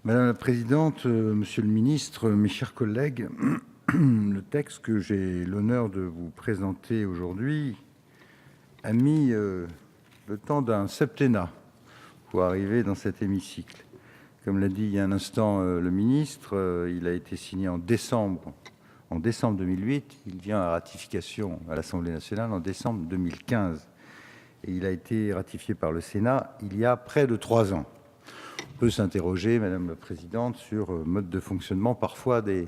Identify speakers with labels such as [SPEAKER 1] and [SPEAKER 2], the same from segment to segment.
[SPEAKER 1] Madame la présidente, monsieur le ministre, mes chers collègues, le texte que j'ai l'honneur de vous présenter aujourd'hui a mis le temps d'un septennat pour arriver dans cet hémicycle. Comme l'a dit il y a un instant le ministre, il a été signé en décembre 2008. Il vient à ratification à l'Assemblée nationale en décembre 2015. Et il a été ratifié par le Sénat il y a près de 3 ans. On peut s'interroger, Madame la Présidente, sur le mode de fonctionnement parfois des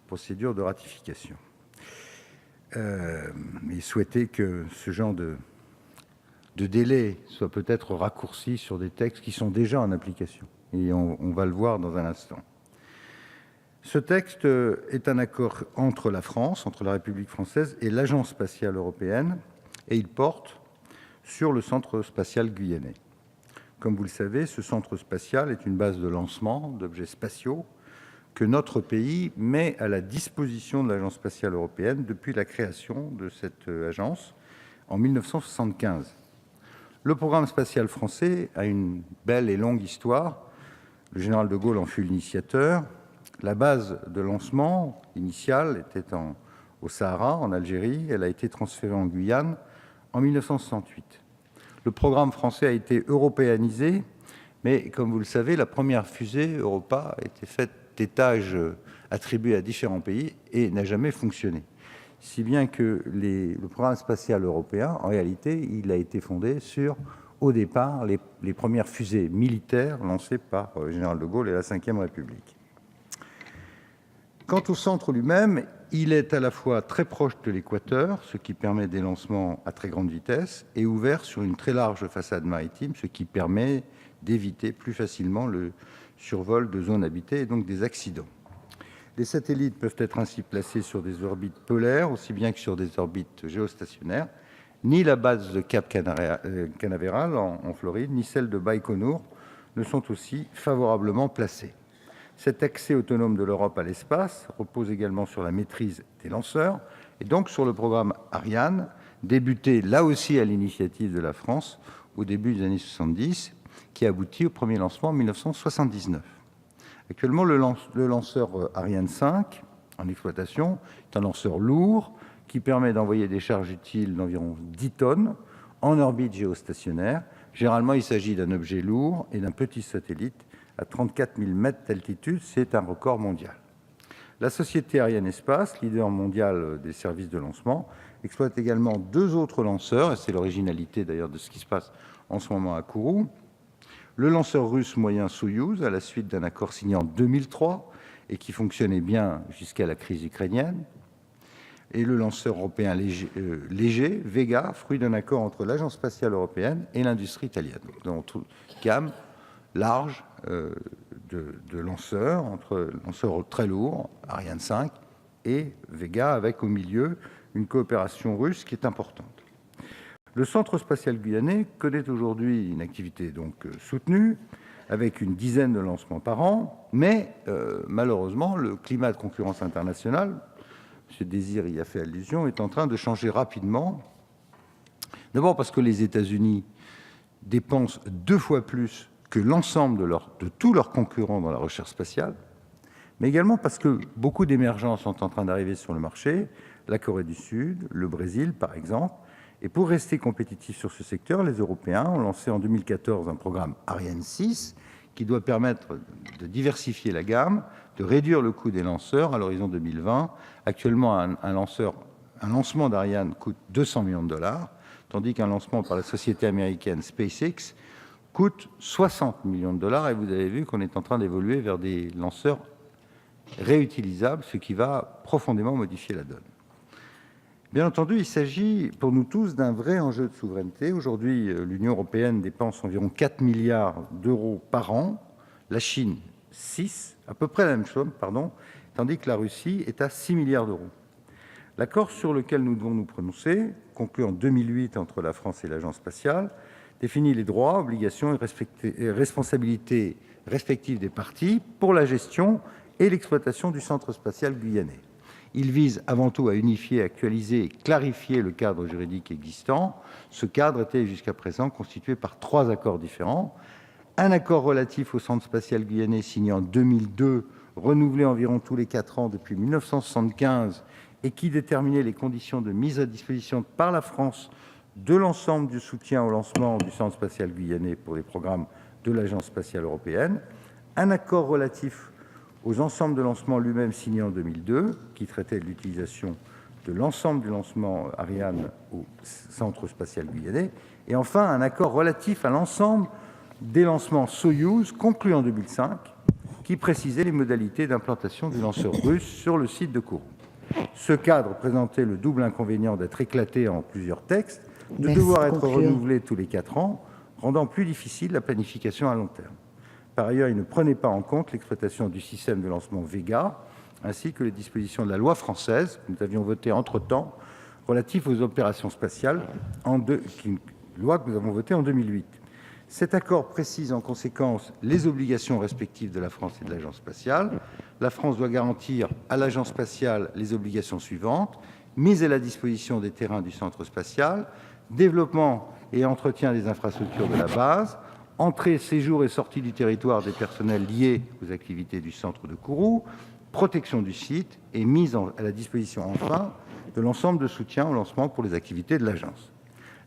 [SPEAKER 1] procédures de ratification. Et souhaiter que ce genre de délai soit peut-être raccourci sur des textes qui sont déjà en application. Et on va le voir dans un instant. Ce texte est un accord entre la France, entre la République française et l'Agence spatiale européenne, et il porte sur le centre spatial guyanais. Comme vous le savez, ce centre spatial est une base de lancement d'objets spatiaux que notre pays met à la disposition de l'Agence spatiale européenne depuis la création de cette agence en 1975. Le programme spatial français a une belle et longue histoire. Le général de Gaulle en fut l'initiateur. La base de lancement initiale était au Sahara, en Algérie. Elle a été transférée en Guyane en 1968. Le programme français a été européanisé, mais comme vous le savez, la première fusée Europa a été faite d'étages attribués à différents pays et n'a jamais fonctionné. Si bien que le programme spatial européen, en réalité, il a été fondé sur, au départ, les premières fusées militaires lancées par le général de Gaulle et la Ve République. Quant au centre lui-même, il est à la fois très proche de l'équateur, ce qui permet des lancements à très grande vitesse, et ouvert sur une très large façade maritime, ce qui permet d'éviter plus facilement le survol de zones habitées et donc des accidents. Les satellites peuvent être ainsi placés sur des orbites polaires, aussi bien que sur des orbites géostationnaires. Ni la base de Cap Canaveral en Floride, ni celle de Baïkonour ne sont aussi favorablement placées. Cet accès autonome de l'Europe à l'espace repose également sur la maîtrise des lanceurs et donc sur le programme Ariane, débuté là aussi à l'initiative de la France au début des années 70, qui aboutit au premier lancement en 1979. Actuellement, le lanceur Ariane 5, en exploitation, est un lanceur lourd qui permet d'envoyer des charges utiles d'environ 10 tonnes en orbite géostationnaire. Généralement, il s'agit d'un objet lourd et d'un petit satellite à 34 000 mètres d'altitude. C'est un record mondial. La société Arianespace, leader mondial des services de lancement, exploite également 2 autres lanceurs, et c'est l'originalité d'ailleurs de ce qui se passe en ce moment à Kourou. Le lanceur russe moyen Soyouz, à la suite d'un accord signé en 2003 et qui fonctionnait bien jusqu'à la crise ukrainienne, et le lanceur européen léger Vega, fruit d'un accord entre l'Agence spatiale européenne et l'industrie italienne. Dans toute gamme large de lanceurs, entre lanceurs très lourds, Ariane 5, et Vega, avec au milieu une coopération russe qui est importante. Le centre spatial guyanais connaît aujourd'hui une activité donc soutenue, avec une dizaine de lancements par an, mais malheureusement, le climat de concurrence internationale, M. Désir y a fait allusion, est en train de changer rapidement. D'abord parce que les États-Unis dépensent 2 fois plus que l'ensemble de tous leurs concurrents dans la recherche spatiale, mais également parce que beaucoup d'émergents sont en train d'arriver sur le marché, la Corée du Sud, le Brésil par exemple, et pour rester compétitifs sur ce secteur, les Européens ont lancé en 2014 un programme Ariane 6 qui doit permettre de diversifier la gamme, de réduire le coût des lanceurs à l'horizon 2020. Actuellement, un lancement d'Ariane coûte 200 millions de dollars, tandis qu'un lancement par la société américaine SpaceX coûte 60 millions de dollars, et vous avez vu qu'on est en train d'évoluer vers des lanceurs réutilisables, ce qui va profondément modifier la donne. Bien entendu, il s'agit pour nous tous d'un vrai enjeu de souveraineté. Aujourd'hui, l'Union européenne dépense environ 4 milliards d'euros par an, la Chine 6, à peu près la même chose, tandis que la Russie est à 6 milliards d'euros. L'accord sur lequel nous devons nous prononcer, conclu en 2008 entre la France et l'Agence spatiale, définit les droits, obligations et responsabilités respectives des parties pour la gestion et l'exploitation du centre spatial guyanais. Il vise avant tout à unifier, actualiser et clarifier le cadre juridique existant. Ce cadre était jusqu'à présent constitué par 3 accords différents. un accord relatif au Centre spatial guyanais signé en 2002, renouvelé environ tous les 4 ans depuis 1975, et qui déterminait les conditions de mise à disposition par la France de l'ensemble du soutien au lancement du Centre spatial guyanais pour les programmes de l'Agence spatiale européenne, un accord relatif aux ensembles de lancement lui-même signé en 2002, qui traitait de l'utilisation de l'ensemble du lancement Ariane au Centre spatial guyanais, et enfin un accord relatif à l'ensemble des lancements Soyouz conclu en 2005, qui précisait les modalités d'implantation du lanceur russe sur le site de Kourou. Ce cadre présentait le double inconvénient d'être éclaté en plusieurs textes, de devoir être renouvelé tous les 4 ans, rendant plus difficile la planification à long terme. Par ailleurs, il ne prenait pas en compte l'exploitation du système de lancement Vega, ainsi que les dispositions de la loi française, que nous avions votée entre-temps, relative aux opérations spatiales, loi que nous avons votée en 2008. Cet accord précise en conséquence les obligations respectives de la France et de l'Agence spatiale. La France doit garantir à l'Agence spatiale les obligations suivantes: mise à la disposition des terrains du centre spatial, développement et entretien des infrastructures de la base, entrée, séjour et sortie du territoire des personnels liés aux activités du centre de Kourou, protection du site et mise à la disposition, enfin, de l'ensemble de soutien au lancement pour les activités de l'agence.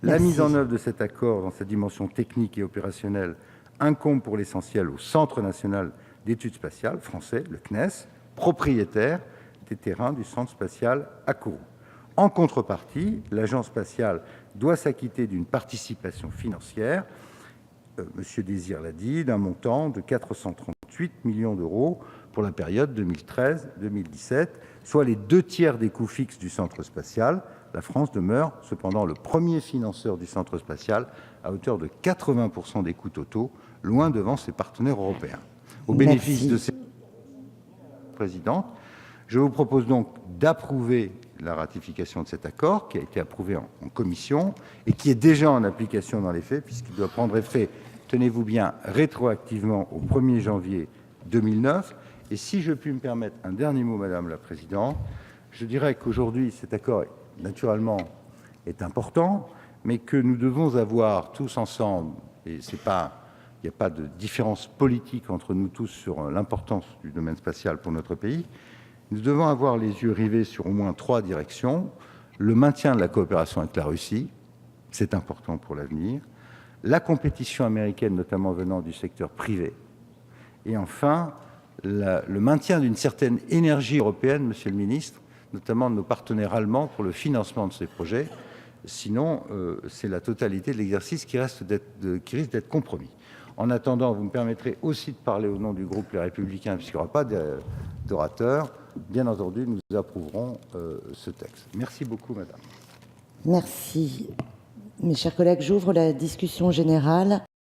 [SPEAKER 1] La mise en œuvre de cet accord dans sa dimension technique et opérationnelle incombe pour l'essentiel au Centre national d'études spatiales français, le CNES, propriétaire des terrains du centre spatial à Kourou. En contrepartie, l'agence spatiale doit s'acquitter d'une participation financière, M. Désir l'a dit, d'un montant de 438 millions d'euros pour la période 2013-2017, soit les 2/3 des coûts fixes du centre spatial. La France demeure cependant le premier financeur du centre spatial, à hauteur de 80% des coûts totaux, loin devant ses partenaires européens. Au bénéfice de ces présidentes, je vous propose donc d'approuver la ratification de cet accord, qui a été approuvé en commission et qui est déjà en application dans les faits, puisqu'il doit prendre effet, tenez-vous bien, rétroactivement au 1er janvier 2009. Et si je puis me permettre un dernier mot, Madame la Présidente, je dirais qu'aujourd'hui, cet accord, naturellement, est important, mais que nous devons avoir tous ensemble, et il n'y a pas de différence politique entre nous tous sur l'importance du domaine spatial pour notre pays, nous devons avoir les yeux rivés sur au moins 3 directions. Le maintien de la coopération avec la Russie, c'est important pour l'avenir. La compétition américaine, notamment venant du secteur privé. Et enfin, le maintien d'une certaine énergie européenne, Monsieur le Ministre, notamment de nos partenaires allemands pour le financement de ces projets. Sinon, c'est la totalité de l'exercice qui risque d'être compromis. En attendant, vous me permettrez aussi de parler au nom du groupe Les Républicains, puisqu'il n'y aura pas d'orateurs. Bien entendu, nous approuverons ce texte. Merci beaucoup, Madame.
[SPEAKER 2] Merci. Mes chers collègues, j'ouvre la discussion générale.